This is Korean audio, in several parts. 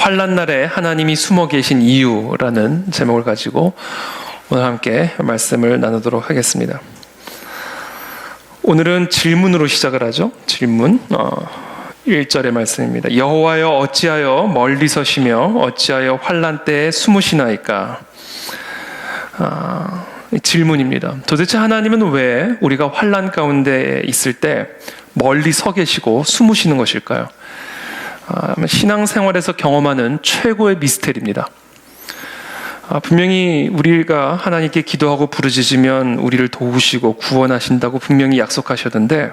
환난 날에 하나님이 숨어 계신 이유라는 제목을 가지고 오늘 함께 말씀을 나누도록 하겠습니다. 오늘은 질문으로 시작을 하죠. 질문 1절의 말씀입니다. 여호와여 어찌하여 멀리 서시며 어찌하여 환난 때에 숨으시나이까. 질문입니다. 도대체 하나님은 왜 우리가 환난 가운데 있을 때 멀리 서 계시고 숨으시는 것일까요? 신앙생활에서 경험하는 최고의 미스테리입니다. 분명히 우리가 하나님께 기도하고 부르짖으면 우리를 도우시고 구원하신다고 분명히 약속하셨는데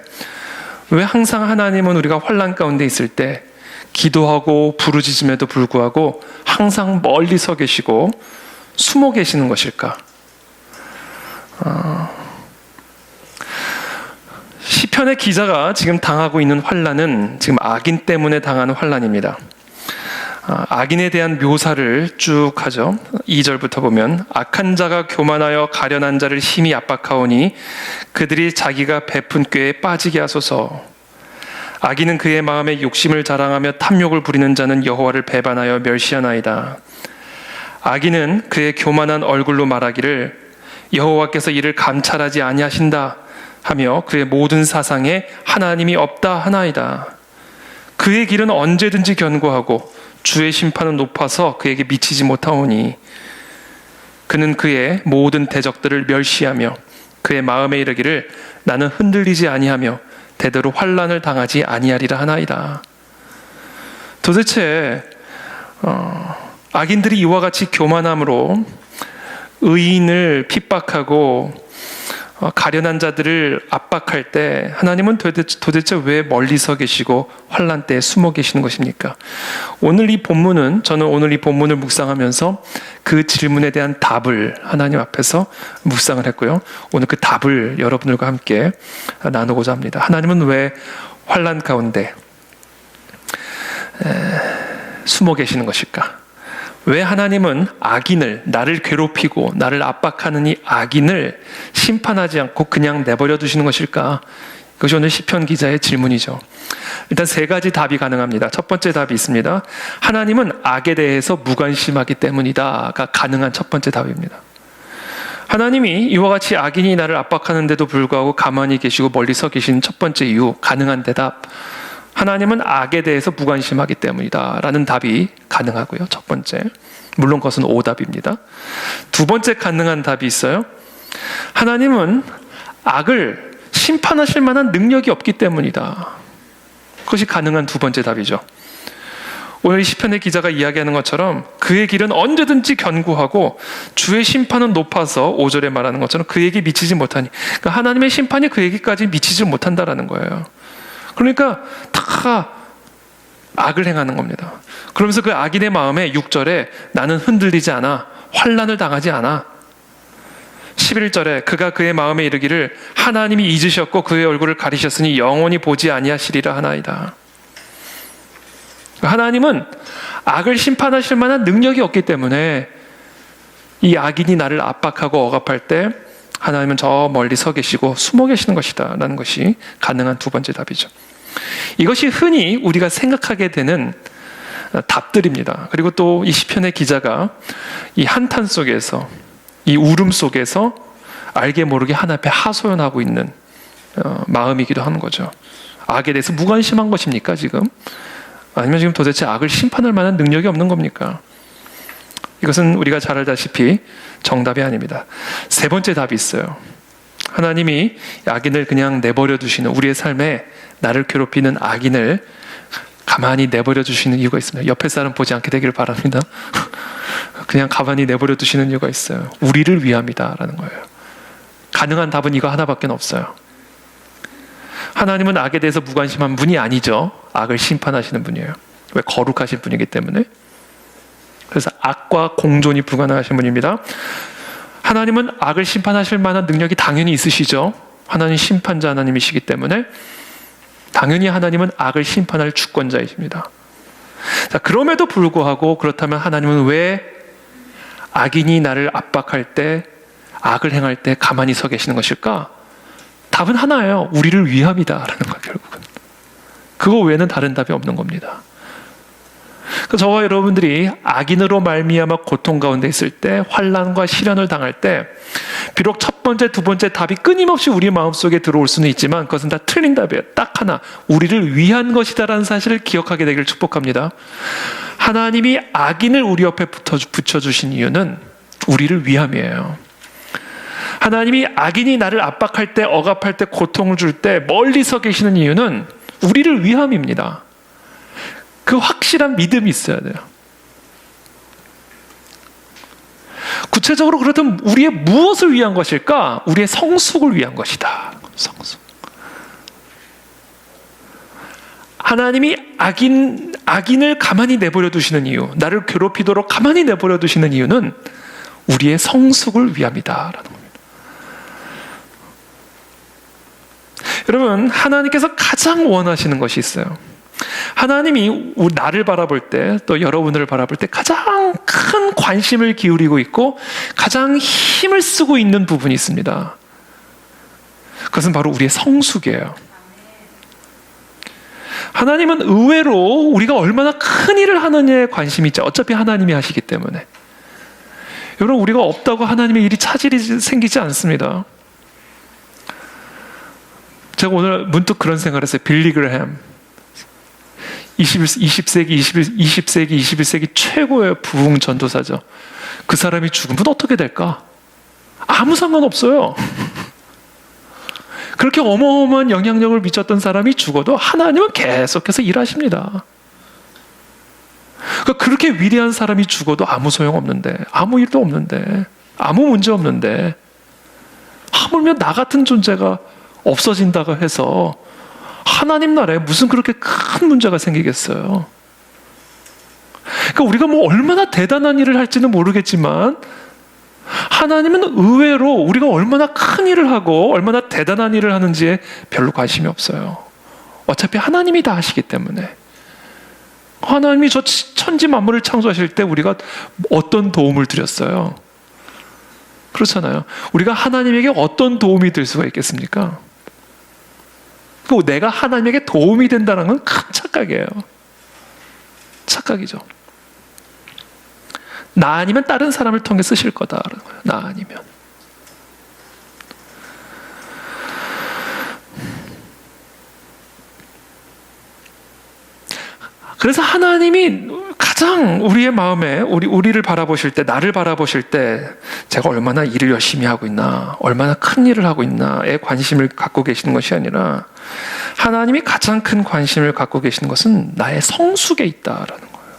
왜 항상 하나님은 우리가 환난 가운데 있을 때 기도하고 부르짖음에도 불구하고 항상 멀리 서 계시고 숨어 계시는 것일까? 시편의 기자가 지금 당하고 있는 환난은 지금 악인 때문에 당하는 환난입니다. 악인에 대한 묘사를 쭉 하죠. 2절부터 보면 악한 자가 교만하여 가련한 자를 심히 압박하오니 그들이 자기가 베푼 꾀에 빠지게 하소서. 악인은 그의 마음에 욕심을 자랑하며 탐욕을 부리는 자는 여호와를 배반하여 멸시하나이다. 악인은 그의 교만한 얼굴로 말하기를 여호와께서 이를 감찰하지 아니하신다 하며 그의 모든 사상에 하나님이 없다 하나이다. 그의 길은 언제든지 견고하고 주의 심판은 높아서 그에게 미치지 못하오니 그는 그의 모든 대적들을 멸시하며 그의 마음에 이르기를 나는 흔들리지 아니하며 대대로 환난을 당하지 아니하리라 하나이다. 도대체 악인들이 이와 같이 교만함으로 의인을 핍박하고 가련한 자들을 압박할 때 하나님은 도대체 왜 멀리 서 계시고 환난 때에 숨어 계시는 것입니까? 저는 오늘 이 본문을 묵상하면서 그 질문에 대한 답을 하나님 앞에서 묵상을 했고요. 오늘 그 답을 여러분들과 함께 나누고자 합니다. 하나님은 왜 환난 가운데 숨어 계시는 것일까? 왜 하나님은 악인을, 나를 괴롭히고 나를 압박하는 이 악인을 심판하지 않고 그냥 내버려 두시는 것일까? 그것이 오늘 시편 기자의 질문이죠. 일단 세 가지 답이 가능합니다. 첫 번째 답이 있습니다. 하나님은 악에 대해서 무관심하기 때문이다가 가능한 첫 번째 답입니다. 하나님이 이와 같이 악인이 나를 압박하는데도 불구하고 가만히 계시고 멀리 서 계신 첫 번째 이유, 가능한 대답. 하나님은 악에 대해서 무관심하기 때문이다 라는 답이 가능하고요. 첫 번째, 물론 그것은 오답입니다. 두 번째 가능한 답이 있어요. 하나님은 악을 심판하실 만한 능력이 없기 때문이다. 그것이 가능한 두 번째 답이죠. 오늘 이 시편의 기자가 이야기하는 것처럼 그의 길은 언제든지 견고하고 주의 심판은 높아서 5절에 말하는 것처럼 그에게 미치지 못하니, 그러니까 하나님의 심판이 그에게까지 미치지 못한다라는 거예요. 그러니까 다 악을 행하는 겁니다. 그러면서 그 악인의 마음에 6절에 나는 흔들리지 않아, 환난을 당하지 않아. 11절에 그가 그의 마음에 이르기를 하나님이 잊으셨고 그의 얼굴을 가리셨으니 영원히 보지 아니하시리라 하나이다. 하나님은 악을 심판하실 만한 능력이 없기 때문에 이 악인이 나를 압박하고 억압할 때 하나님은 저 멀리 서 계시고 숨어 계시는 것이다 라는 것이 가능한 두 번째 답이죠. 이것이 흔히 우리가 생각하게 되는 답들입니다. 그리고 또 이 시편의 기자가 이 한탄 속에서, 이 울음 속에서 알게 모르게 하나님 앞에 하소연하고 있는 마음이기도 하는 거죠. 악에 대해서 무관심한 것입니까 지금? 아니면 지금 도대체 악을 심판할 만한 능력이 없는 겁니까? 이것은 우리가 잘 알다시피 정답이 아닙니다. 세 번째 답이 있어요. 하나님이 악인을 그냥 내버려 두시는, 우리의 삶에 나를 괴롭히는 악인을 가만히 내버려 두시는 이유가 있습니다. 옆에 사람 보지 않게 되기를 바랍니다. 그냥 가만히 내버려 두시는 이유가 있어요. 우리를 위함이다라는 거예요. 가능한 답은 이거 하나밖에 없어요. 하나님은 악에 대해서 무관심한 분이 아니죠. 악을 심판하시는 분이에요. 왜? 거룩하신 분이기 때문에. 그래서 악과 공존이 불가능하신 분입니다. 하나님은 악을 심판하실 만한 능력이 당연히 있으시죠. 하나님 심판자 하나님이시기 때문에 당연히 하나님은 악을 심판할 주권자이십니다. 자, 그럼에도 불구하고 그렇다면 하나님은 왜 악인이 나를 압박할 때, 악을 행할 때 가만히 서 계시는 것일까? 답은 하나예요. 우리를 위함이다라는 거예요. 결국은 그거 외에는 다른 답이 없는 겁니다. 저와 여러분들이 악인으로 말미암아 고통 가운데 있을 때, 환난과 시련을 당할 때, 비록 첫 번째, 두 번째 답이 끊임없이 우리 마음속에 들어올 수는 있지만 그것은 다 틀린 답이에요. 딱 하나, 우리를 위한 것이다라는 사실을 기억하게 되기를 축복합니다. 하나님이 악인을 우리 옆에 붙여주신 이유는 우리를 위함이에요. 하나님이 악인이 나를 압박할 때, 억압할 때, 고통을 줄 때 멀리서 계시는 이유는 우리를 위함입니다. 그 확실한 믿음이 있어야 돼요. 구체적으로 그렇다면 우리의 무엇을 위한 것일까? 우리의 성숙을 위한 것이다. 성숙. 하나님이 악인을 가만히 내버려 두시는 이유, 나를 괴롭히도록 가만히 내버려 두시는 이유는 우리의 성숙을 위함이다라는 겁니다. 여러분, 하나님께서 가장 원하시는 것이 있어요. 하나님이 나를 바라볼 때, 또 여러분들을 바라볼 때 가장 큰 관심을 기울이고 있고 가장 힘을 쓰고 있는 부분이 있습니다. 그것은 바로 우리의 성숙이에요. 하나님은 의외로 우리가 얼마나 큰 일을 하느냐에 관심이 있죠. 어차피 하나님이 하시기 때문에. 여러분, 우리가 없다고 하나님의 일이 차질이 생기지 않습니다. 제가 오늘 문득 그런 생각을 했어요. 빌리 그레햄. 20세기, 21세기 최고의 부흥 전도사죠. 그 사람이 죽으면 어떻게 될까? 아무 상관없어요. 그렇게 어마어마한 영향력을 미쳤던 사람이 죽어도 하나님은 계속해서 일하십니다. 그러니까 그렇게 위대한 사람이 죽어도 아무 소용없는데, 아무 일도 없는데, 아무 문제 없는데, 하물며 나 같은 존재가 없어진다고 해서 하나님 나라에 무슨 그렇게 큰 문제가 생기겠어요? 그러니까 우리가 뭐 얼마나 대단한 일을 할지는 모르겠지만 하나님은 의외로 우리가 얼마나 큰 일을 하고 얼마나 대단한 일을 하는지에 별로 관심이 없어요. 어차피 하나님이 다 하시기 때문에. 하나님이 저 천지 만물을 창조하실 때 우리가 어떤 도움을 드렸어요? 그렇잖아요. 우리가 하나님에게 어떤 도움이 될 수가 있겠습니까? 내가 하나님에게 도움이 된다는 건 큰 착각이에요. 착각이죠. 나 아니면 다른 사람을 통해 쓰실 거다라는 거예요. 나 아니면. 그래서 하나님이 가장 우리의 마음에 우리를 바라보실 때, 나를 바라보실 때 제가 얼마나 일을 열심히 하고 있나, 얼마나 큰 일을 하고 있나에 관심을 갖고 계시는 것이 아니라 하나님이 가장 큰 관심을 갖고 계시는 것은 나의 성숙에 있다라는 거예요.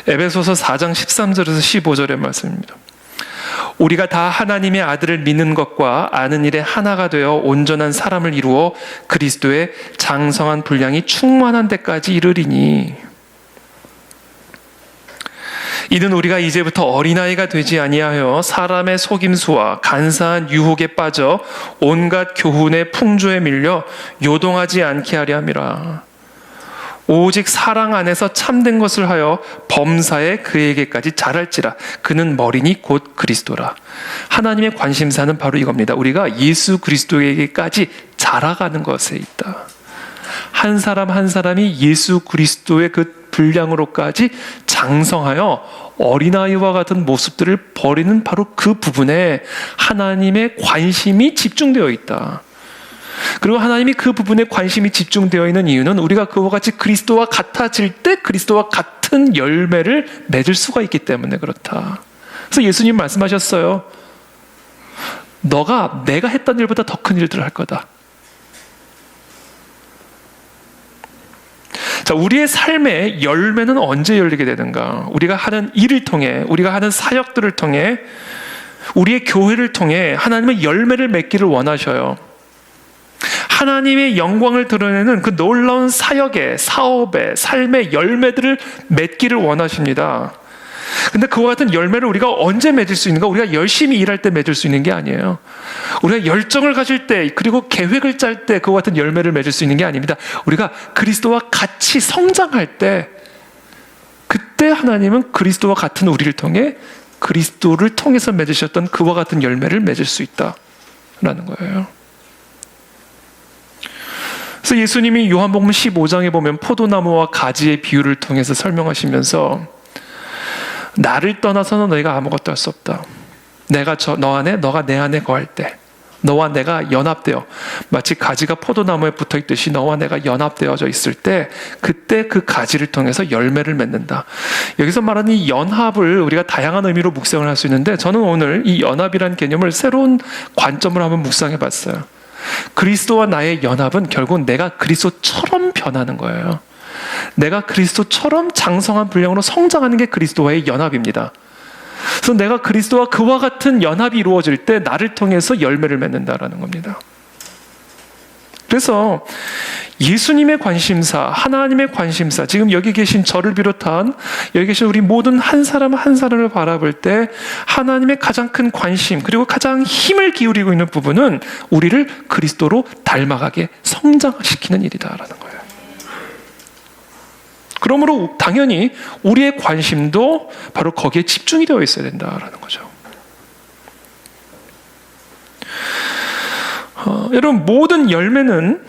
에베소서 4장 13절에서 15절의 말씀입니다. 우리가 다 하나님의 아들을 믿는 것과 아는 일에 하나가 되어 온전한 사람을 이루어 그리스도의 장성한 분량이 충만한 데까지 이르리니, 이는 우리가 이제부터 어린아이가 되지 아니하여 사람의 속임수와 간사한 유혹에 빠져 온갖 교훈의 풍조에 밀려 요동하지 않게 하려 함이라. 오직 사랑 안에서 참된 것을 하여 범사에 그에게까지 자랄지라. 그는 머리니 곧 그리스도라. 하나님의 관심사는 바로 이겁니다. 우리가 예수 그리스도에게까지 자라가는 것에 있다. 한 사람 한 사람이 예수 그리스도의 그 분량으로까지 장성하여 어린아이와 같은 모습들을 버리는 바로 그 부분에 하나님의 관심이 집중되어 있다. 그리고 하나님이 그 부분에 관심이 집중되어 있는 이유는 우리가 그와 같이 그리스도와 같아질 때 그리스도와 같은 열매를 맺을 수가 있기 때문에 그렇다. 그래서 예수님 말씀하셨어요. 너가 내가 했던 일보다 더 큰 일들을 할 거다. 자, 우리의 삶의 열매는 언제 열리게 되는가? 우리가 하는 일을 통해, 우리가 하는 사역들을 통해, 우리의 교회를 통해 하나님의 열매를 맺기를 원하셔요. 하나님의 영광을 드러내는 그 놀라운 사역의, 사업의, 삶의 열매들을 맺기를 원하십니다. 근데 그와 같은 열매를 우리가 언제 맺을 수 있는가? 우리가 열심히 일할 때 맺을 수 있는 게 아니에요. 우리가 열정을 가질 때, 그리고 계획을 짤 때 그와 같은 열매를 맺을 수 있는 게 아닙니다. 우리가 그리스도와 같이 성장할 때, 그때 하나님은 그리스도와 같은 우리를 통해 그리스도를 통해서 맺으셨던 그와 같은 열매를 맺을 수 있다라는 거예요. 그래서 예수님이 요한복음 15장에 보면 포도나무와 가지의 비유를 통해서 설명하시면서 나를 떠나서는 너희가 아무것도 할 수 없다. 내가 너 안에, 너가 내 안에 거할 때 너와 내가 연합되어 마치 가지가 포도나무에 붙어있듯이 너와 내가 연합되어져 있을 때 그때 그 가지를 통해서 열매를 맺는다. 여기서 말하는 이 연합을 우리가 다양한 의미로 묵상을 할 수 있는데 저는 오늘 이 연합이라는 개념을 새로운 관점으로 한번 묵상해 봤어요. 그리스도와 나의 연합은 결국 내가 그리스도처럼 변하는 거예요. 내가 그리스도처럼 장성한 분량으로 성장하는 게 그리스도와의 연합입니다. 그래서 내가 그리스도와 그와 같은 연합이 이루어질 때 나를 통해서 열매를 맺는다라는 겁니다. 그래서 예수님의 관심사, 하나님의 관심사, 지금 여기 계신 저를 비롯한 여기 계신 우리 모든 한 사람 한 사람을 바라볼 때 하나님의 가장 큰 관심 그리고 가장 힘을 기울이고 있는 부분은 우리를 그리스도로 닮아가게 성장시키는 일이다라는 거예요. 그러므로 당연히 우리의 관심도 바로 거기에 집중이 되어 있어야 된다라는 거죠. 여러분, 모든 열매는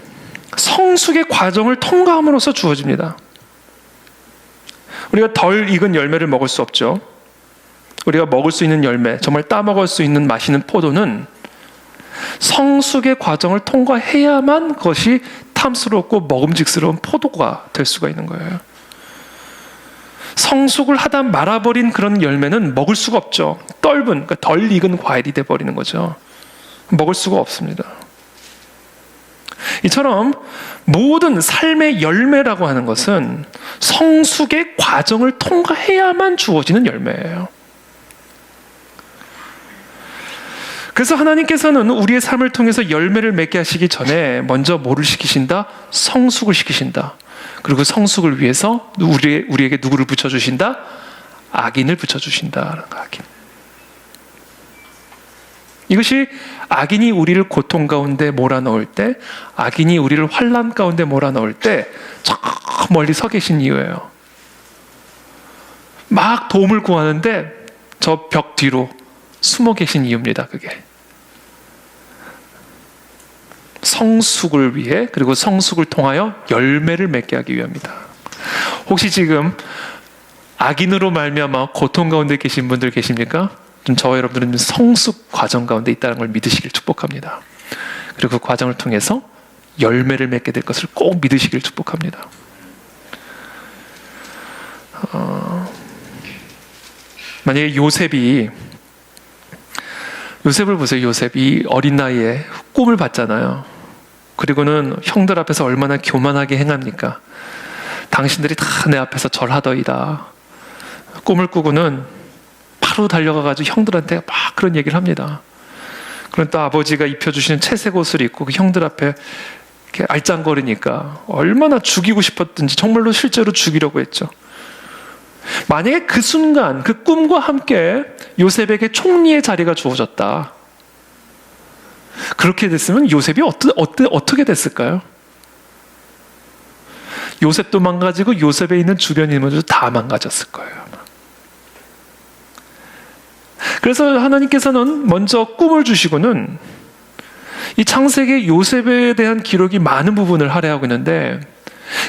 성숙의 과정을 통과함으로써 주어집니다. 우리가 덜 익은 열매를 먹을 수 없죠. 우리가 먹을 수 있는 열매, 정말 따먹을 수 있는 맛있는 포도는 성숙의 과정을 통과해야만 그것이 탐스럽고 먹음직스러운 포도가 될 수가 있는 거예요. 성숙을 하다 말아버린 그런 열매는 먹을 수가 없죠. 그러니까 덜 익은 과일이 돼버리는 거죠. 먹을 수가 없습니다. 이처럼 모든 삶의 열매라고 하는 것은 성숙의 과정을 통과해야만 주어지는 열매예요. 그래서 하나님께서는 우리의 삶을 통해서 열매를 맺게 하시기 전에 먼저 뭐를 시키신다? 성숙을 시키신다. 그리고 성숙을 위해서 우리에게 누구를 붙여주신다? 악인을 붙여주신다. 악인. 이것이 악인이 우리를 고통 가운데 몰아넣을 때, 악인이 우리를 환난 가운데 몰아넣을 때 저 멀리 서 계신 이유예요. 막 도움을 구하는데 저 벽 뒤로 숨어 계신 이유입니다. 그게 성숙을 위해, 그리고 성숙을 통하여 열매를 맺게 하기 위함이다. 혹시 지금 악인으로 말미암아 고통 가운데 계신 분들 계십니까? 저와 여러분들은 성숙 과정 가운데 있다는 걸 믿으시길 축복합니다. 그리고 그 과정을 통해서 열매를 맺게 될 것을 꼭 믿으시길 축복합니다. 만약에 요셉을 보세요. 요셉이 어린 나이에 꿈을 봤잖아요. 그리고는 형들 앞에서 얼마나 교만하게 행합니까? 당신들이 다 내 앞에서 절하더이다. 꿈을 꾸고는 바로 달려가가지고 형들한테 막 그런 얘기를 합니다. 그럼 또 아버지가 입혀주시는 채색 옷을 입고 그 형들 앞에 이렇게 알짱거리니까 얼마나 죽이고 싶었든지 정말로 실제로 죽이려고 했죠. 만약에 그 순간 그 꿈과 함께 요셉에게 총리의 자리가 주어졌다. 그렇게 됐으면 요셉이 어떻게 됐을까요? 요셉도 망가지고 요셉에 있는 주변 인물도 다 망가졌을 거예요. 그래서 하나님께서는 먼저 꿈을 주시고는 이 창세기 요셉에 대한 기록이 많은 부분을 할애하고 있는데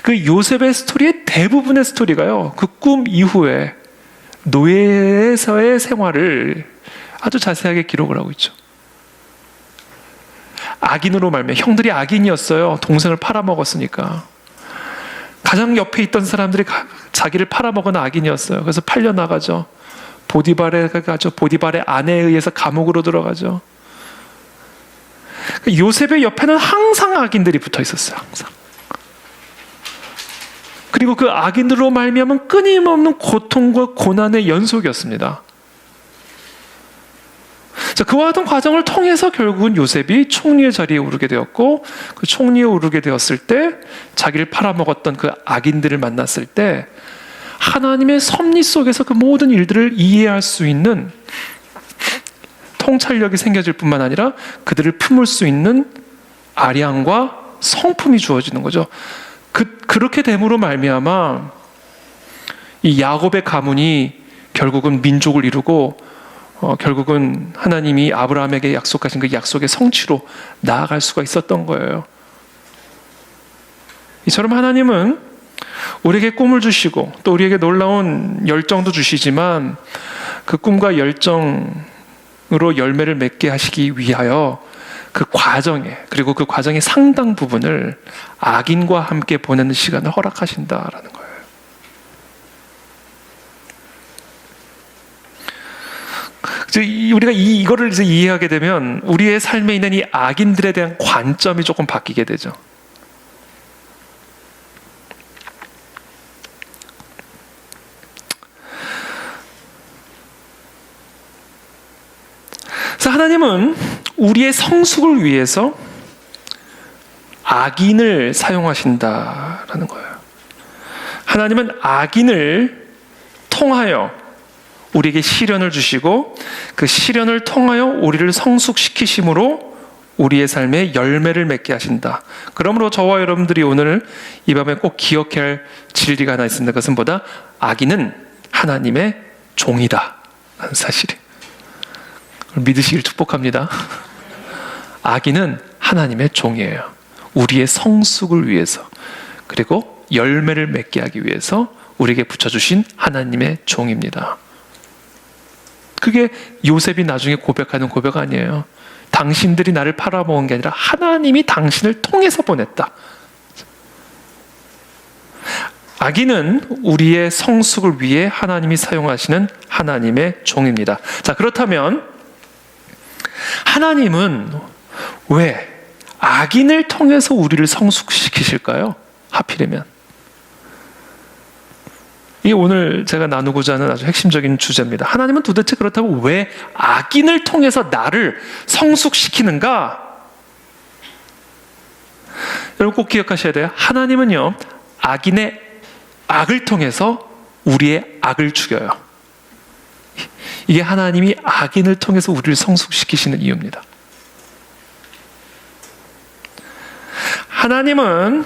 그 요셉의 스토리의 대부분의 스토리가요, 그 꿈 이후에 노예에서의 생활을 아주 자세하게 기록을 하고 있죠. 악인으로 말미암아, 형들이 악인이었어요. 동생을 팔아먹었으니까. 가장 옆에 있던 사람들이 자기를 팔아먹은 악인이었어요. 그래서 팔려나가죠. 보디발의 아내에 의해서 감옥으로 들어가죠. 요셉의 옆에는 항상 악인들이 붙어 있었어요. 항상. 그리고 그 악인들로 말미암은 끊임없는 고통과 고난의 연속이었습니다. 자, 그와 같은 과정을 통해서 결국은 요셉이 총리의 자리에 오르게 되었고, 그 총리에 오르게 되었을 때 자기를 팔아먹었던 그 악인들을 만났을 때 하나님의 섭리 속에서 그 모든 일들을 이해할 수 있는 통찰력이 생겨질 뿐만 아니라 그들을 품을 수 있는 아량과 성품이 주어지는 거죠. 그렇게 됨으로 말미암아 이 야곱의 가문이 결국은 민족을 이루고 결국은 하나님이 아브라함에게 약속하신 그 약속의 성취로 나아갈 수가 있었던 거예요. 이처럼 하나님은 우리에게 꿈을 주시고 또 우리에게 놀라운 열정도 주시지만 그 꿈과 열정으로 열매를 맺게 하시기 위하여 그 과정에, 그리고 그 과정의 상당 부분을 악인과 함께 보내는 시간을 허락하신다라는 거예요. 우리가 이거를 이제 이해하게 되면 우리의 삶에 있는 이 악인들에 대한 관점이 조금 바뀌게 되죠. 그래서 하나님은 우리의 성숙을 위해서 악인을 사용하신다라는 거예요. 하나님은 악인을 통하여 우리에게 시련을 주시고 그 시련을 통하여 우리를 성숙시키심으로 우리의 삶에 열매를 맺게 하신다. 그러므로 저와 여러분들이 오늘 이 밤에 꼭 기억해야 할 진리가 하나 있습니다. 그것은 뭐다? 악인은 하나님의 종이다 라는 사실이에요. 믿으시길 축복합니다. 악인은 하나님의 종이에요. 우리의 성숙을 위해서, 그리고 열매를 맺게 하기 위해서 우리에게 붙여주신 하나님의 종입니다. 그게 요셉이 나중에 고백하는 고백 아니에요. 당신들이 나를 팔아먹은 게 아니라 하나님이 당신을 통해서 보냈다. 악인은 우리의 성숙을 위해 하나님이 사용하시는 하나님의 종입니다. 자, 그렇다면 하나님은 왜 악인을 통해서 우리를 성숙시키실까요? 하필이면. 이게 오늘 제가 나누고자 하는 아주 핵심적인 주제입니다. 하나님은 도대체 그렇다고 왜 악인을 통해서 나를 성숙시키는가? 여러분 꼭 기억하셔야 돼요. 하나님은요, 악인의 악을 통해서 우리의 악을 죽여요. 이게 하나님이 악인을 통해서 우리를 성숙시키시는 이유입니다. 하나님은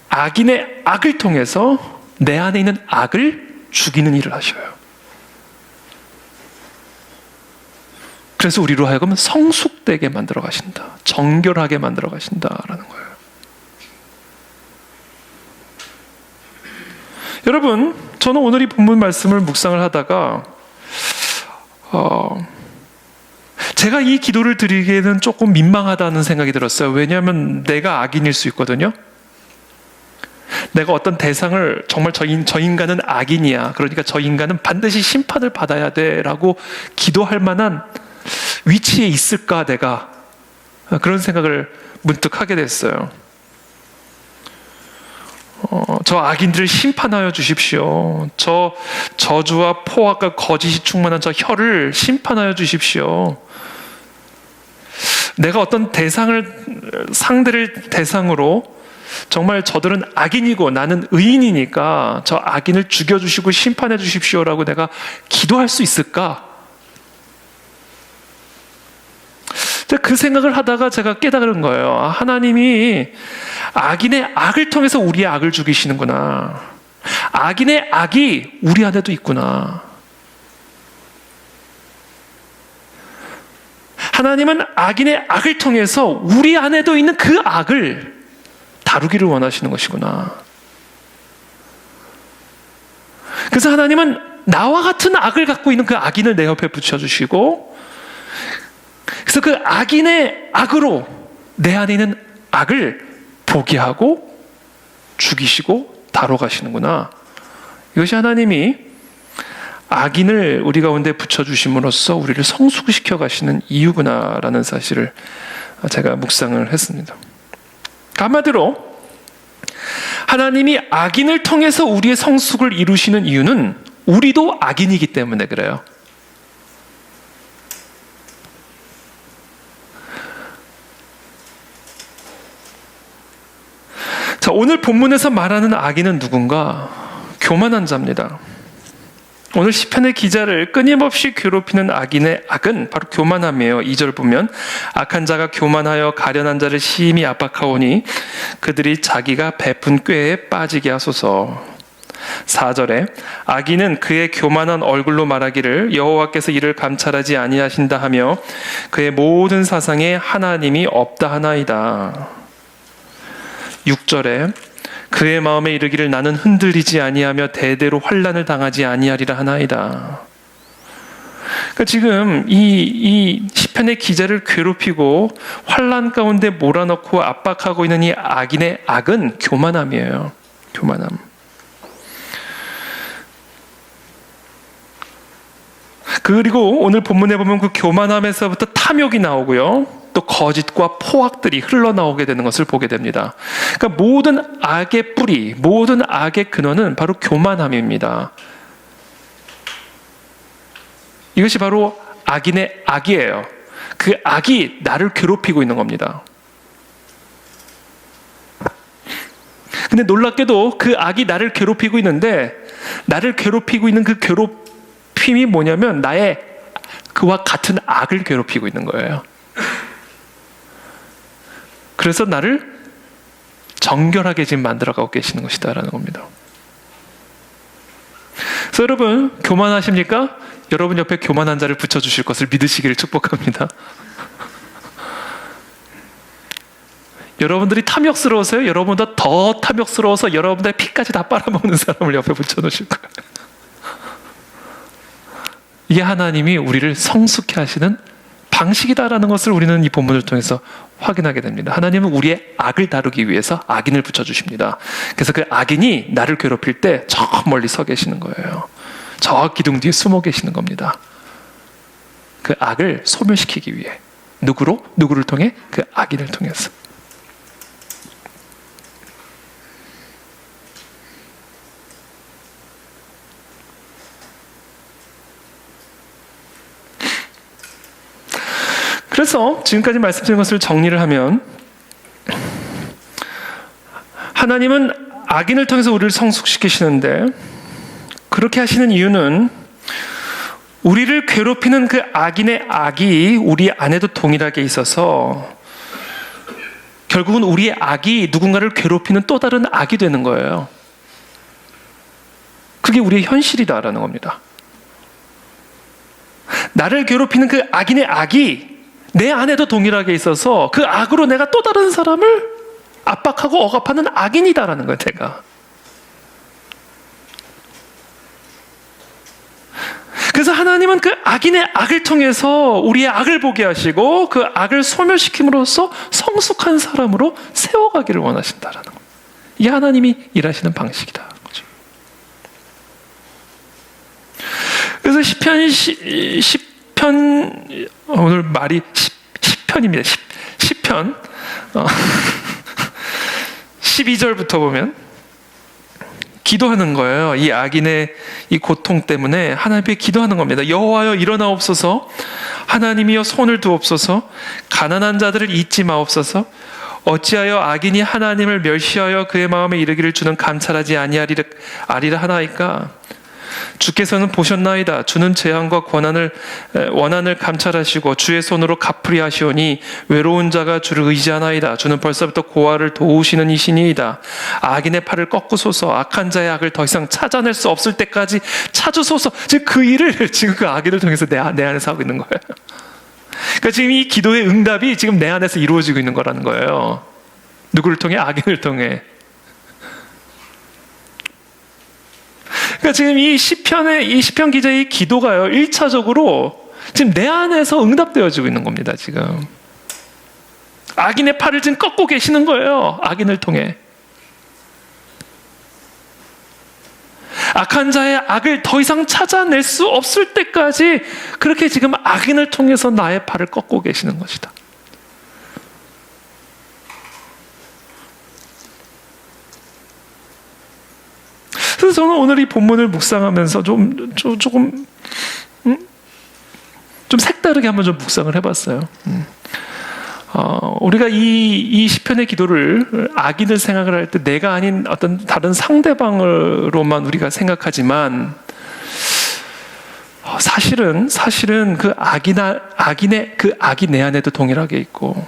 악인의 악을 통해서 내 안에 있는 악을 죽이는 일을 하셔요. 그래서 우리로 하여금 성숙되게 만들어 가신다. 정결하게 만들어 가신다라는 거예요. 여러분, 저는 오늘 이 본문 말씀을 묵상을 하다가 제가 이 기도를 드리기에는 조금 민망하다는 생각이 들었어요. 왜냐하면 내가 악인일 수 있거든요. 내가 어떤 대상을 정말 저 인간은 악인이야, 그러니까 저 인간은 반드시 심판을 받아야 돼라고 기도할 만한 위치에 있을까, 내가 그런 생각을 문득 하게 됐어요. 저 악인들을 심판하여 주십시오. 저 저주와 포악과 거짓이 충만한 저 혀를 심판하여 주십시오. 내가 어떤 상대를 대상으로 정말 저들은 악인이고 나는 의인이니까 저 악인을 죽여주시고 심판해 주십시오라고 내가 기도할 수 있을까? 그 생각을 하다가 제가 깨달은 거예요. 하나님이 악인의 악을 통해서 우리의 악을 죽이시는구나. 악인의 악이 우리 안에도 있구나. 하나님은 악인의 악을 통해서 우리 안에도 있는 그 악을 다루기를 원하시는 것이구나. 그래서 하나님은 나와 같은 악을 갖고 있는 그 악인을 내 옆에 붙여주시고, 그래서 그 악인의 악으로 내 안에 있는 악을 보게 하고 죽이시고 다뤄가시는구나. 이것이 하나님이 악인을 우리 가운데 붙여주심으로써 우리를 성숙시켜 가시는 이유구나라는 사실을 제가 묵상을 했습니다. 한마디로 하나님이 악인을 통해서 우리의 성숙을 이루시는 이유는 우리도 악인이기 때문에 그래요. 자, 오늘 본문에서 말하는 악인은 누군가? 교만한 자입니다. 오늘 시편의 기자를 끊임없이 괴롭히는 악인의 악은 바로 교만함이에요. 2절 보면 악한 자가 교만하여 가련한 자를 심히 압박하오니 그들이 자기가 베푼 꾀에 빠지게 하소서. 4절에 악인은 그의 교만한 얼굴로 말하기를 여호와께서 이를 감찰하지 아니하신다 하며 그의 모든 사상에 하나님이 없다 하나이다. 6절에 그의 마음에 이르기를 나는 흔들리지 아니하며 대대로 환난을 당하지 아니하리라 하나이다. 그러니까 지금 이 시편의 기자를 괴롭히고 환난 가운데 몰아넣고 압박하고 있는 이 악인의 악은 교만함이에요. 교만함. 그리고 오늘 본문에 보면 그 교만함에서부터 탐욕이 나오고요. 또 거짓과 포악들이 흘러나오게 되는 것을 보게 됩니다. 그러니까 모든 악의 뿌리, 모든 악의 근원은 바로 교만함입니다. 이것이 바로 악인의 악이에요. 그 악이 나를 괴롭히고 있는 겁니다. 근데 놀랍게도 그 악이 나를 괴롭히고 있는데, 나를 괴롭히고 있는 그 괴롭힘이 뭐냐면 나의 그와 같은 악을 괴롭히고 있는 거예요. 그래서 나를 정결하게 지금 만들어가고 계시는 것이다라는 겁니다. 그래서 여러분, 교만하십니까? 여러분 옆에 교만한 자를 붙여주실 것을 믿으시기를 축복합니다. 여러분들이 탐욕스러워서요, 여러분보다 더 탐욕스러워서 여러분들의 피까지 다 빨아먹는 사람을 옆에 붙여놓으실 거예요. 이게 하나님이 우리를 성숙해 하시는 방식이다라는 것을 우리는 이 본문을 통해서 확인하게 됩니다. 하나님은 우리의 악을 다루기 위해서 악인을 붙여주십니다. 그래서 그 악인이 나를 괴롭힐 때 저 멀리 서 계시는 거예요. 저 기둥 뒤에 숨어 계시는 겁니다. 그 악을 소멸시키기 위해. 누구로? 누구를 통해? 그 악인을 통해서. 그래서 지금까지 말씀드린 것을 정리를 하면, 하나님은 악인을 통해서 우리를 성숙시키시는데, 그렇게 하시는 이유는 우리를 괴롭히는 그 악인의 악이 우리 안에도 동일하게 있어서 결국은 우리의 악이 누군가를 괴롭히는 또 다른 악이 되는 거예요. 그게 우리의 현실이다라는 겁니다. 나를 괴롭히는 그 악인의 악이 내 안에도 동일하게 있어서 그 악으로 내가 또 다른 사람을 압박하고 억압하는 악인이다라는 거예요, 내가. 그래서 하나님은 그 악인의 악을 통해서 우리의 악을 보게 하시고 그 악을 소멸시킴으로써 성숙한 사람으로 세워가기를 원하신다라는 거예요. 이게 하나님이 일하시는 방식이다. 그래서 시편 오늘 말이 시편입니다. 시편 12절부터 보면 기도하는 거예요. 이 악인의 이 고통 때문에 하나님께 기도하는 겁니다. 여호와여 일어나옵소서, 하나님이여 손을 두옵소서, 가난한 자들을 잊지 마옵소서. 어찌하여 악인이 하나님을 멸시하여 그의 마음에 이르기를 주는 감찰하지 아니하리라 하나이까. 주께서는 보셨나이다. 주는 재앙과 원한을 감찰하시고 주의 손으로 갚으리 하시오니 외로운 자가 주를 의지하나이다. 주는 벌써부터 고아를 도우시는 이시니이다. 악인의 팔을 꺾으소서, 악한 자의 악을 더 이상 찾아낼 수 없을 때까지 찾으소서. 지금 그 일을 지금 그 악인을 통해서 내 안에서 하고 있는 거예요. 그러니까 지금 이 기도의 응답이 지금 내 안에서 이루어지고 있는 거라는 거예요. 누구를 통해? 악인을 통해. 그러니까 지금 이 시편 기자의 기도가요, 1차적으로 지금 내 안에서 응답되어지고 있는 겁니다, 지금. 악인의 팔을 지금 꺾고 계시는 거예요, 악인을 통해. 악한 자의 악을 더 이상 찾아낼 수 없을 때까지 그렇게 지금 악인을 통해서 나의 팔을 꺾고 계시는 것이다. 그래서 저는 오늘 이 본문을 묵상하면서 조금 색다르게 한번 좀 묵상을 해봤어요. 우리가 이 시편의 기도를 악인을 생각을 할 때 내가 아닌 어떤 다른 상대방으로만 우리가 생각하지만 사실은 그 악인의 그 악이 내 안에도 동일하게 있고,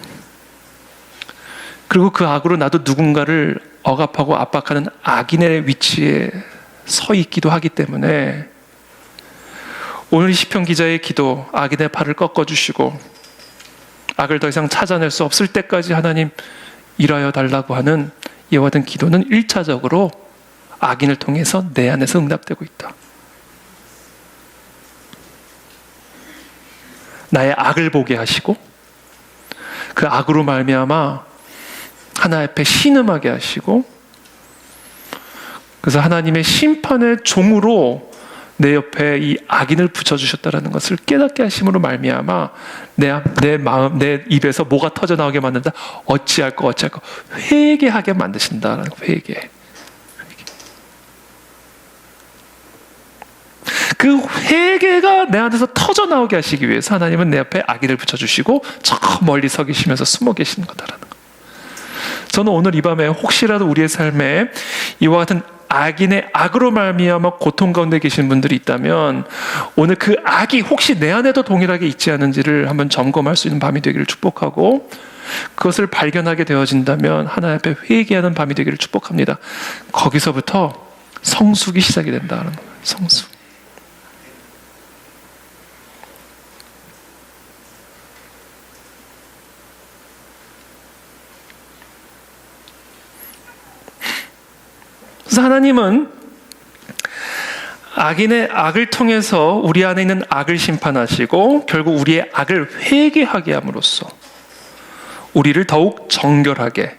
그리고 그 악으로 나도 누군가를 억압하고 압박하는 악인의 위치에 서 있기도 하기 때문에 오늘 시편 기자의 기도, 악인의 팔을 꺾어주시고 악을 더 이상 찾아낼 수 없을 때까지 하나님 일하여 달라고 하는 이와 같은 기도는 1차적으로 악인을 통해서 내 안에서 응답되고 있다. 나의 악을 보게 하시고 그 악으로 말미암아 하나님 앞에 신음하게 하시고, 그래서 하나님의 심판의 종으로 내 옆에 이 악인을 붙여주셨다는 것을 깨닫게 하심으로 말미암아 내 마음, 내 입에서 뭐가 터져 나오게 만든다. 어찌할 거 회개하게 만드신다라는 거. 회개. 그 회개가 내 안에서 터져 나오게 하시기 위해서 하나님은 내 앞에 악인을 붙여주시고 저 멀리 서 계시면서 숨어 계시는 거다라는 거. 저는 오늘 이 밤에 혹시라도 우리의 삶에 이와 같은 악인의 악으로 말미암아 고통 가운데 계신 분들이 있다면 오늘 그 악이 혹시 내 안에도 동일하게 있지 않은지를 한번 점검할 수 있는 밤이 되기를 축복하고, 그것을 발견하게 되어진다면 하나님 앞에 회개하는 밤이 되기를 축복합니다. 거기서부터 성숙이 시작이 된다는 거예요. 성숙. 그래서 하나님은 악인의 악을 통해서 우리 안에 있는 악을 심판하시고 결국 우리의 악을 회개하게 함으로써 우리를 더욱 정결하게,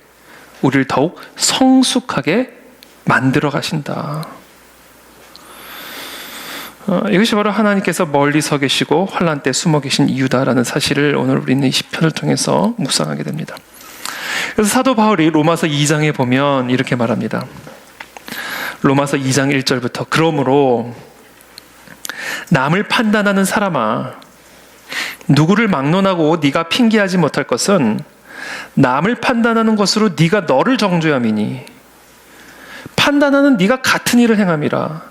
우리를 더욱 성숙하게 만들어 가신다. 이것이 바로 하나님께서 멀리 서 계시고 환난 때 숨어 계신 이유다라는 사실을 오늘 우리는 이 시편을 통해서 묵상하게 됩니다. 그래서 사도 바울이 로마서 2장에 보면 이렇게 말합니다. 로마서 2장 1절부터 그러므로 남을 판단하는 사람아, 누구를 막론하고 네가 핑계하지 못할 것은 남을 판단하는 것으로 네가 너를 정죄함이니 판단하는 네가 같은 일을 행함이라.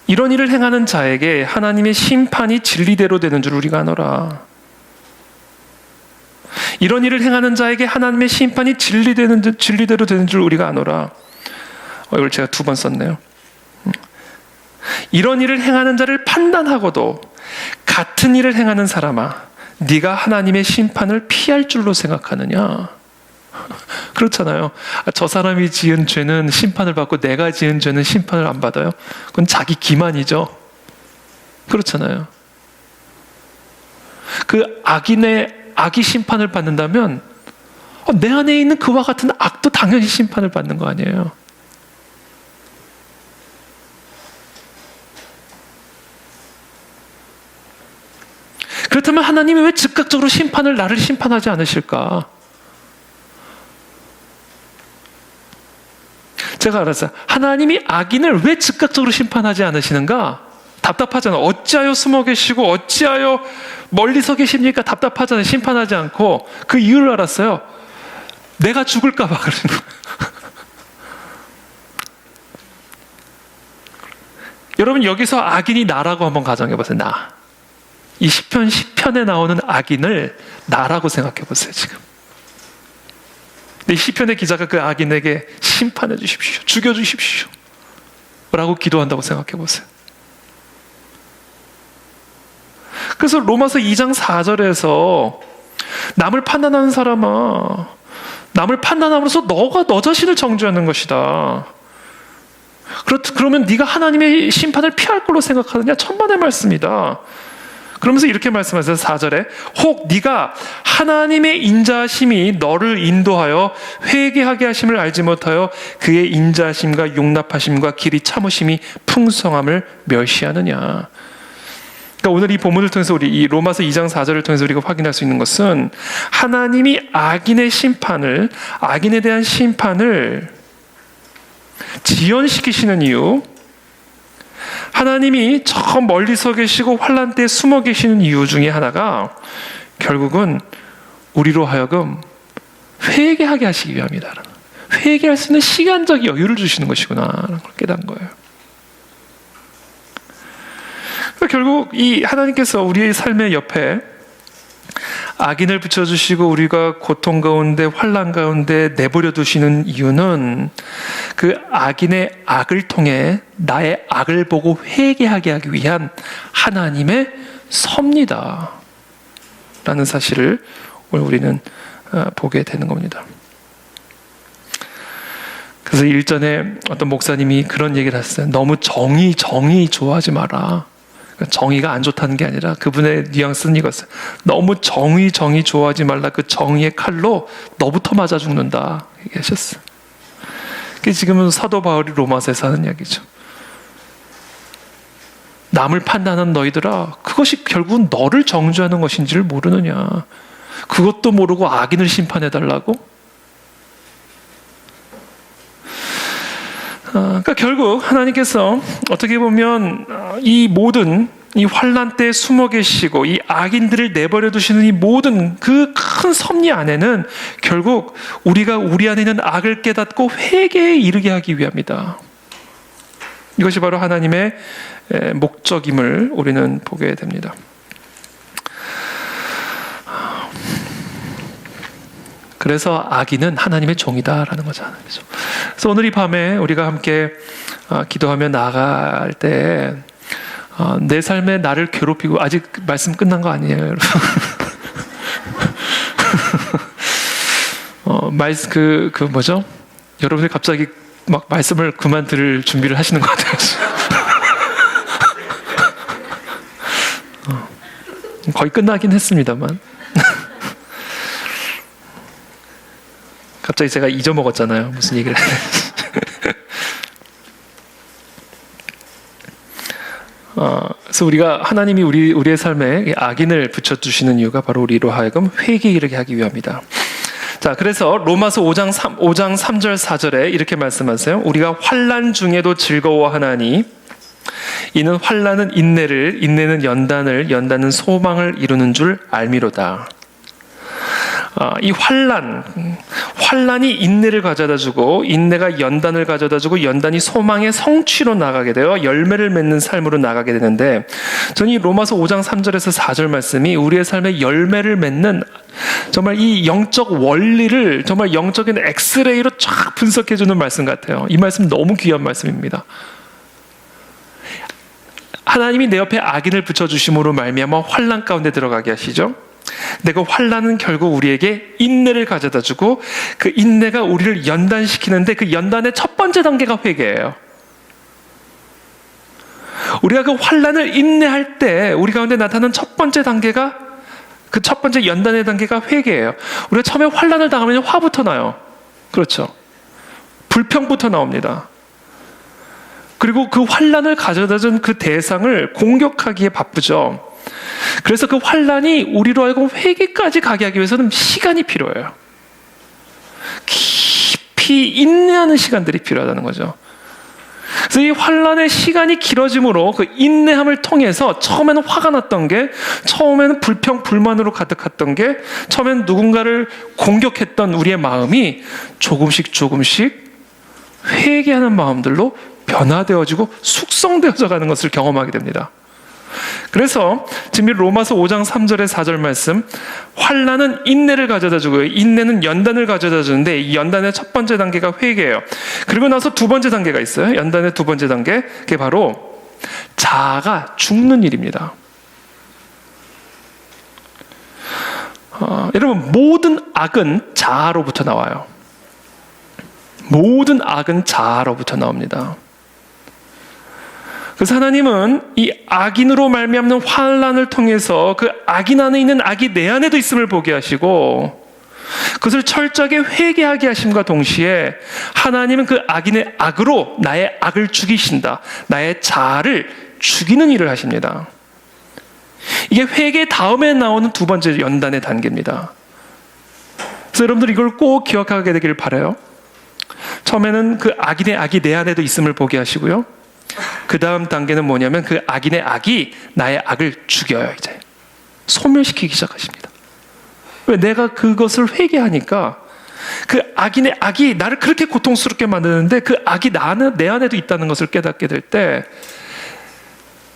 이런 일을 행하는 자에게 하나님의 심판이 진리대로 되는 줄 우리가 아노라. 이런 일을 행하는 자에게 하나님의 심판이 진리대로 되는 줄 우리가 아노라. 이걸 제가 2번 썼네요. 이런 일을 행하는 자를 판단하고도 같은 일을 행하는 사람아, 네가 하나님의 심판을 피할 줄로 생각하느냐? 그렇잖아요. 저 사람이 지은 죄는 심판을 받고 내가 지은 죄는 심판을 안 받아요. 그건 자기 기만이죠. 그렇잖아요. 그 악이 심판을 받는다면 내 안에 있는 그와 같은 악도 당연히 심판을 받는 거 아니에요. 그렇다면 하나님이 왜 즉각적으로 나를 심판하지 않으실까? 제가 알았어요. 하나님이 악인을 왜 즉각적으로 심판하지 않으시는가? 답답하잖아요. 어찌하여 숨어 계시고 어찌하여 멀리 서 계십니까? 답답하잖아요. 심판하지 않고. 그 이유를 알았어요. 내가 죽을까 봐 그러는 거예요. 여러분, 여기서 악인이 나라고 한번 가정해 보세요. 나. 이 시편 10편에 나오는 악인을 나라고 생각해 보세요. 지금 이 시편의 기자가 그 악인에게 심판해 주십시오, 죽여 주십시오 라고 기도한다고 생각해 보세요. 그래서 로마서 2장 4절에서 남을 판단하는 사람아, 남을 판단함으로써 너가 너 자신을 정죄하는 것이다. 그러면 네가 하나님의 심판을 피할 걸로 생각하느냐? 천만의 말씀이다. 그러면서 이렇게 말씀하세요. 4절에 혹 네가 하나님의 인자하심이 너를 인도하여 회개하게 하심을 알지 못하여 그의 인자하심과 용납하심과 길이 참으심이 풍성함을 멸시하느냐. 그러니까 오늘 이 본문을 통해서 우리 이 로마서 2장 4절을 통해서 우리가 확인할 수 있는 것은 하나님이 악인에 대한 심판을 지연시키시는 이유, 하나님이 저 멀리 서 계시고 환난 때에 숨어 계시는 이유 중에 하나가 결국은 우리로 하여금 회개하게 하시기 위함이다. 회개할 수 있는 시간적 여유를 주시는 것이구나 라는 걸 깨달은 거예요. 결국 이 하나님께서 우리의 삶의 옆에 악인을 붙여주시고 우리가 고통 가운데 환난 가운데 내버려 두시는 이유는 그 악인의 악을 통해 나의 악을 보고 회개하게 하기 위한 하나님의 섭니다 라는 사실을 오늘 우리는 보게 되는 겁니다. 그래서 일전에 어떤 목사님이 그런 얘기를 했어요. 너무 정의 좋아하지 마라. 정의가 안 좋다는 게 아니라 그분의 뉘앙스는 이거였어요. 너무 정의 좋아하지 말라. 그 정의의 칼로 너부터 맞아 죽는다 얘기하셨어요. 그게 지금은 사도 바울이 로마서에서 하는 이야기죠. 남을 판단하는 너희들아, 그것이 결국은 너를 정죄하는 것인지를 모르느냐. 그것도 모르고 악인을 심판해달라고? 그러니까 결국 하나님께서 어떻게 보면 이 모든 이 환난 때 숨어 계시고 이 악인들을 내버려 두시는 이 모든 그 큰 섭리 안에는 결국 우리가 우리 안에 있는 악을 깨닫고 회개에 이르게 하기 위함이다. 이것이 바로 하나님의 목적임을 우리는 보게 됩니다. 그래서 악인은 하나님의 종이다라는 거잖아요. 그래서 오늘 이 밤에 우리가 함께 기도하며 나아갈 때 내 삶에 나를 괴롭히고, 아직 말씀 끝난 거 아니에요, 여러분. 뭐죠? 여러분이 갑자기 막 말씀을 그만 들을 준비를 하시는 것 같아요. 거의 끝나긴 했습니다만. 갑자기 제가 잊어먹었잖아요. 무슨 얘기를 해야 되는지. 그래서 우리가 하나님이 우리의 삶에 악인을 붙여주시는 이유가 바로 우리로 하여금 회개에 이르게 하기 위함이다. 자, 그래서 로마서 5장 3절 4절에 이렇게 말씀하세요. 우리가 환난 중에도 즐거워하나니 이는 환난은 인내를, 인내는 연단을, 연단은 소망을 이루는 줄 알미로다. 이 환난이 인내를 가져다주고, 인내가 연단을 가져다주고, 연단이 소망의 성취로 나가게 되어 열매를 맺는 삶으로 나가게 되는데, 저는 이 로마서 5장 3절에서 4절 말씀이 우리의 삶에 열매를 맺는 정말 이 영적 원리를 정말 영적인 엑스레이로 쫙 분석해주는 말씀 같아요. 이 말씀 너무 귀한 말씀입니다. 하나님이 내 옆에 악인을 붙여주심으로 말미암아 환난 가운데 들어가게 하시죠. 내가 환난은 결국 우리에게 인내를 가져다주고, 그 인내가 우리를 연단시키는데 그 연단의 첫 번째 단계가 회개예요. 우리가 그 환난을 인내할 때 우리 가운데 나타나는 첫 번째 단계가, 그 첫 번째 연단의 단계가 회개예요. 우리가 처음에 환난을 당하면 화부터 나요. 그렇죠. 불평부터 나옵니다. 그리고 그 환난을 가져다준 그 대상을 공격하기에 바쁘죠. 그래서 그 환난이 우리로 하여금 회개까지 가게 하기 위해서는 시간이 필요해요. 깊이 인내하는 시간들이 필요하다는 거죠. 그래서 이 환난의 시간이 길어짐으로 그 인내함을 통해서 처음에는 화가 났던 게, 처음에는 불평, 불만으로 가득했던 게, 처음에는 누군가를 공격했던 우리의 마음이 조금씩 회개하는 마음들로 변화되어지고 숙성되어져 가는 것을 경험하게 됩니다. 그래서 지금 로마서 5장 3절의 4절 말씀, 환난은 인내를 가져다주고 인내는 연단을 가져다주는데, 이 연단의 첫 번째 단계가 회개예요. 그리고 나서 두 번째 단계가 있어요. 연단의 두 번째 단계, 그게 바로 자아가 죽는 일입니다. 여러분, 모든 악은 자아로부터 나와요. 모든 악은 자아로부터 나옵니다. 그래서 하나님은 이 악인으로 말미암는 환난을 통해서 그 악인 안에 있는 악이 내 안에도 있음을 보게 하시고, 그것을 철저하게 회개하게 하심과 동시에 하나님은 그 악인의 악으로 나의 악을 죽이신다. 나의 자아를 죽이는 일을 하십니다. 이게 회개 다음에 나오는 두 번째 연단의 단계입니다. 그래서 여러분들 이걸 꼭 기억하게 되기를 바라요. 처음에는 그 악인의 악이 내 안에도 있음을 보게 하시고요. 그 다음 단계는 뭐냐면 그 악인의 악이 나의 악을 죽여요. 이제 소멸시키기 시작하십니다. 왜? 내가 그것을 회개하니까 그 악인의 악이 나를 그렇게 고통스럽게 만드는데 그 악이 내 안에도 있다는 것을 깨닫게 될 때,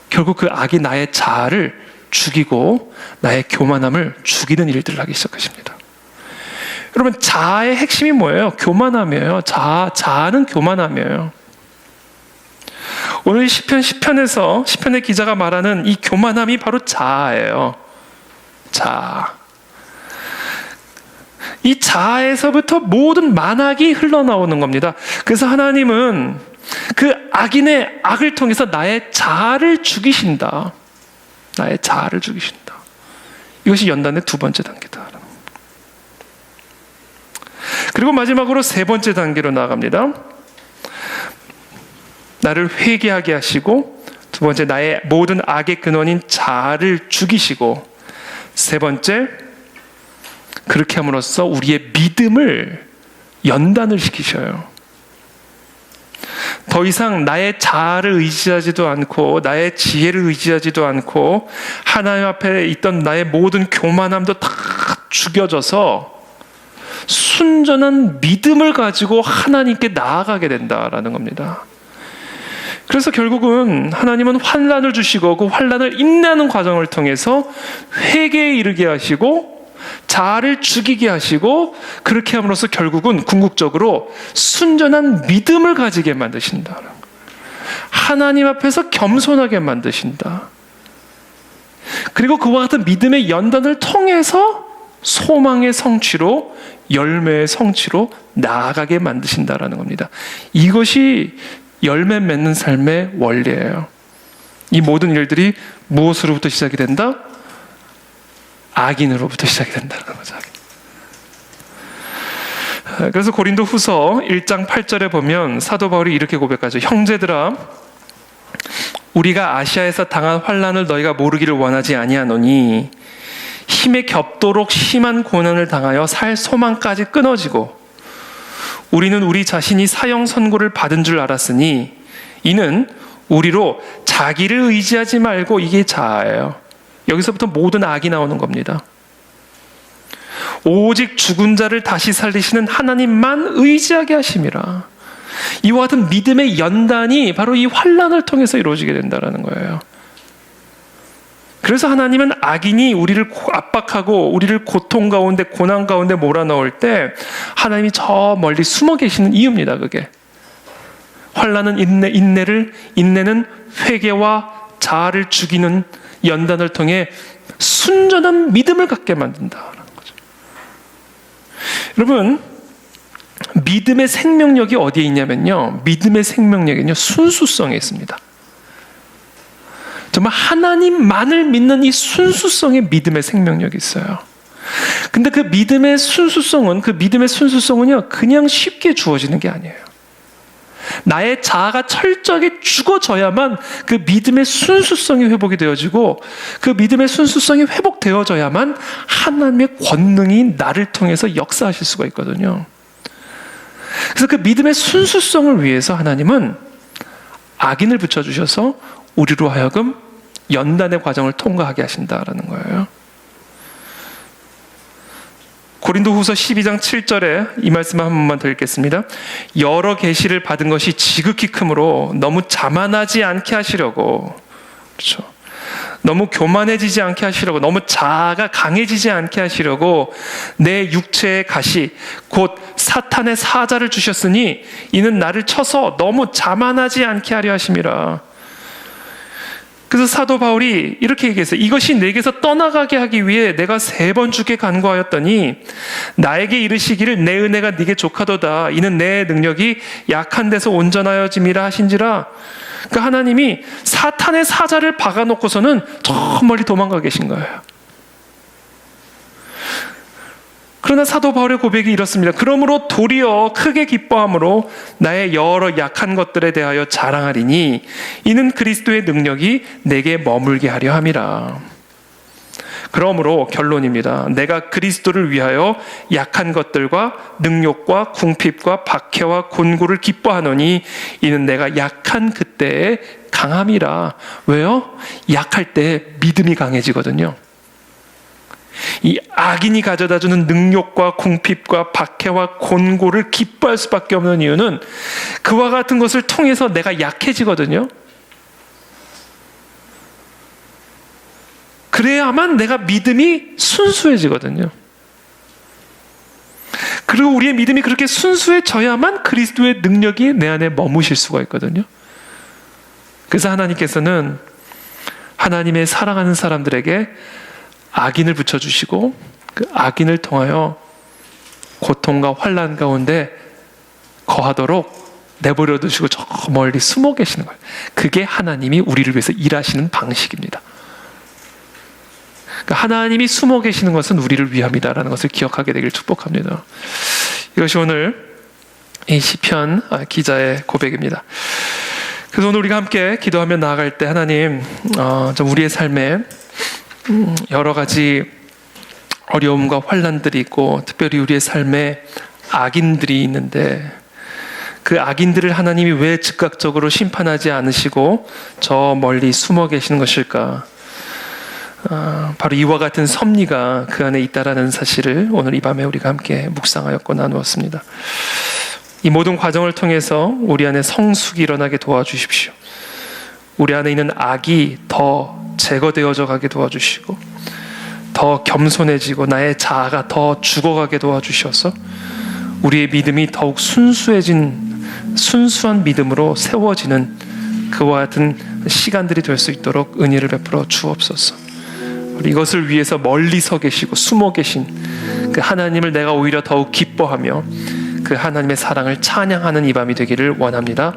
결국 그 악이 나의 자아를 죽이고 나의 교만함을 죽이는 일들을 하기 시작하십니다. 여러분, 자아의 핵심이 뭐예요? 교만함이에요. 자아는 교만함이에요. 오늘 시편의 기자가 말하는 이 교만함이 바로 자아예요. 자아. 이 자아에서부터 모든 만악이 흘러나오는 겁니다. 그래서 하나님은 그 악인의 악을 통해서 나의 자아를 죽이신다. 나의 자아를 죽이신다. 이것이 연단의 두 번째 단계다. 그리고 마지막으로 세 번째 단계로 나아갑니다. 나를 회개하게 하시고, 두 번째 나의 모든 악의 근원인 자아를 죽이시고, 세 번째 그렇게 함으로써 우리의 믿음을 연단을 시키셔요. 더 이상 나의 자아를 의지하지도 않고 나의 지혜를 의지하지도 않고 하나님 앞에 있던 나의 모든 교만함도 다 죽여져서 순전한 믿음을 가지고 하나님께 나아가게 된다라는 겁니다. 그래서 결국은 하나님은 환난을 주시고 그 환난을 인내하는 과정을 통해서 회개에 이르게 하시고 자아를 죽이게 하시고, 그렇게 함으로써 결국은 궁극적으로 순전한 믿음을 가지게 만드신다. 하나님 앞에서 겸손하게 만드신다. 그리고 그와 같은 믿음의 연단을 통해서 소망의 성취로, 열매의 성취로 나아가게 만드신다라는 겁니다. 이것이 열매 맺는 삶의 원리예요. 이 모든 일들이 무엇으로부터 시작이 된다? 악인으로부터 시작이 된다는 거죠. 그래서 고린도 후서 1장 8절에 보면 사도 바울이 이렇게 고백하죠. 형제들아, 우리가 아시아에서 당한 환난을 너희가 모르기를 원하지 아니하노니 힘에 겹도록 심한 고난을 당하여 살 소망까지 끊어지고 우리는 우리 자신이 사형 선고를 받은 줄 알았으니 이는 우리로 자기를 의지하지 말고, 이게 자아예요. 여기서부터 모든 악이 나오는 겁니다. 오직 죽은 자를 다시 살리시는 하나님만 의지하게 하심이라. 이와 같은 믿음의 연단이 바로 이 환난을 통해서 이루어지게 된다는 거예요. 그래서 하나님은 악인이 우리를 압박하고 우리를 고통 가운데, 고난 가운데 몰아넣을 때 하나님이 저 멀리 숨어 계시는 이유입니다. 그게 환난은 인내는 회개와 자아를 죽이는 연단을 통해 순전한 믿음을 갖게 만든다는 거죠. 여러분, 믿음의 생명력이 어디에 있냐면요, 믿음의 생명력은요 순수성에 있습니다. 정말 하나님만을 믿는 이 순수성에 믿음의 생명력이 있어요. 근데 그 믿음의 순수성은요 그냥 쉽게 주어지는 게 아니에요. 나의 자아가 철저하게 죽어져야만 그 믿음의 순수성이 회복이 되어지고, 그 믿음의 순수성이 회복되어져야만 하나님의 권능이 나를 통해서 역사하실 수가 있거든요. 그래서 그 믿음의 순수성을 위해서 하나님은 악인을 붙여주셔서 우리로 하여금 연단의 과정을 통과하게 하신다라는 거예요. 고린도후서 12장 7절에 이 말씀을 한 번만 더 읽겠습니다. 여러 계시를 받은 것이 지극히 크므로 너무 자만하지 않게 하시려고, 그렇죠, 너무 교만해지지 않게 하시려고, 너무 자아가 강해지지 않게 하시려고 내 육체의 가시 곧 사탄의 사자를 주셨으니 이는 나를 쳐서 너무 자만하지 않게 하려 하심이라. 그래서 사도 바울이 이렇게 얘기했어요. 이것이 내게서 떠나가게 하기 위해 내가 3번 주께 간구하였더니 나에게 이르시기를 내 은혜가 네게 족하도다. 이는 내 능력이 약한 데서 온전하여짐이라 하신지라. 그러니까 하나님이 사탄의 사자를 박아놓고서는 저 멀리 도망가 계신 거예요. 그러나 사도 바울의 고백이 이렇습니다. 그러므로 도리어 크게 기뻐함으로 나의 여러 약한 것들에 대하여 자랑하리니 이는 그리스도의 능력이 내게 머물게 하려 함이라. 그러므로 결론입니다. 내가 그리스도를 위하여 약한 것들과 능욕과 궁핍과 박해와 곤고를 기뻐하노니 이는 내가 약한 그때의 강함이라. 왜요? 약할 때 믿음이 강해지거든요. 이 악인이 가져다주는 능욕과 궁핍과 박해와 곤고를 기뻐할 수밖에 없는 이유는 그와 같은 것을 통해서 내가 약해지거든요. 그래야만 내가 믿음이 순수해지거든요. 그리고 우리의 믿음이 그렇게 순수해져야만 그리스도의 능력이 내 안에 머무실 수가 있거든요. 그래서 하나님께서는 하나님의 사랑하는 사람들에게 악인을 붙여주시고 그 악인을 통하여 고통과 환난 가운데 거하도록 내버려 두시고 저 멀리 숨어 계시는 거예요. 그게 하나님이 우리를 위해서 일하시는 방식입니다. 그러니까 하나님이 숨어 계시는 것은 우리를 위함이다라는 것을 기억하게 되길 축복합니다. 이것이 오늘 이 시편 기자의 고백입니다. 그래서 오늘 우리가 함께 기도하며 나아갈 때 하나님, 좀 우리의 삶에 여러 가지 어려움과 환난들이 있고 특별히 우리의 삶에 악인들이 있는데 그 악인들을 하나님이 왜 즉각적으로 심판하지 않으시고 저 멀리 숨어 계시는 것일까? 바로 이와 같은 섭리가 그 안에 있다라는 사실을 오늘 이 밤에 우리가 함께 묵상하였고 나누었습니다. 이 모든 과정을 통해서 우리 안에 성숙이 일어나게 도와주십시오. 우리 안에 있는 악이 더 제거되어져 가게 도와주시고 더 겸손해지고 나의 자아가 더 죽어가게 도와주셔서 우리의 믿음이 더욱 순수한 믿음으로 세워지는 그와 같은 시간들이 될 수 있도록 은혜를 베풀어 주옵소서. 이것을 위해서 멀리 서 계시고 숨어 계신 그 하나님을 내가 오히려 더욱 기뻐하며 그 하나님의 사랑을 찬양하는 이 밤이 되기를 원합니다.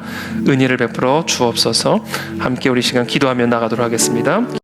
은혜를 베풀어 주옵소서. 함께 우리 시간 기도하며 나가도록 하겠습니다.